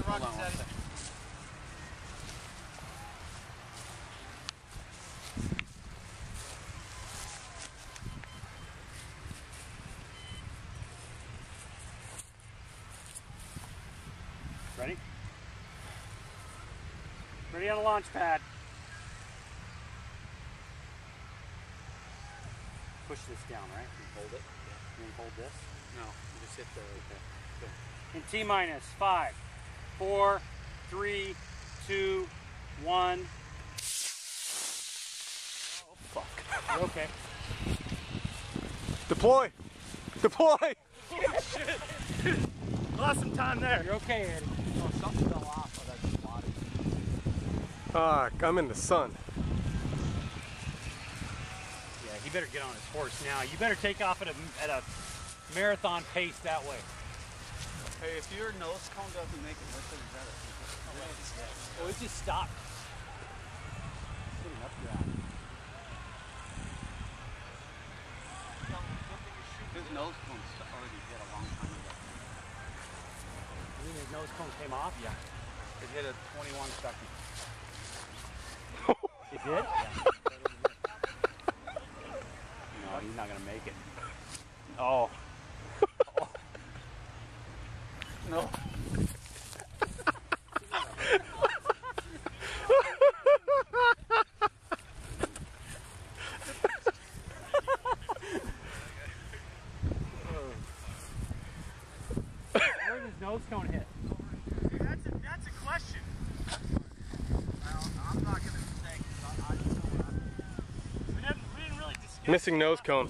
Hold on one second. Ready? Ready on the launch pad. Push this down, right? And hold it. And then hold this. No, you just hit the. Okay. Good. In T minus 5, 4, 3, 2, 1. Oh fuck. You okay? Deploy! Deploy! Oh shit! Lost some time there. You're okay, Eddie. Oh, something fell off of that body. I'm in the sun. Yeah, he better get on his horse now. You better take off at a marathon pace that way. Hey, if your nose cone doesn't make it, what's it? Oh, it just stopped. Getting up there. His nose cone already hit a long time ago. You mean his nose cone came off? Yeah. It hit at 21 seconds. It did? Yeah. No, he's not gonna make it. Oh. No. Where did his nose cone hit? That's a question. Well, I'm not going to say. We didn't really discuss. Missing nose cone.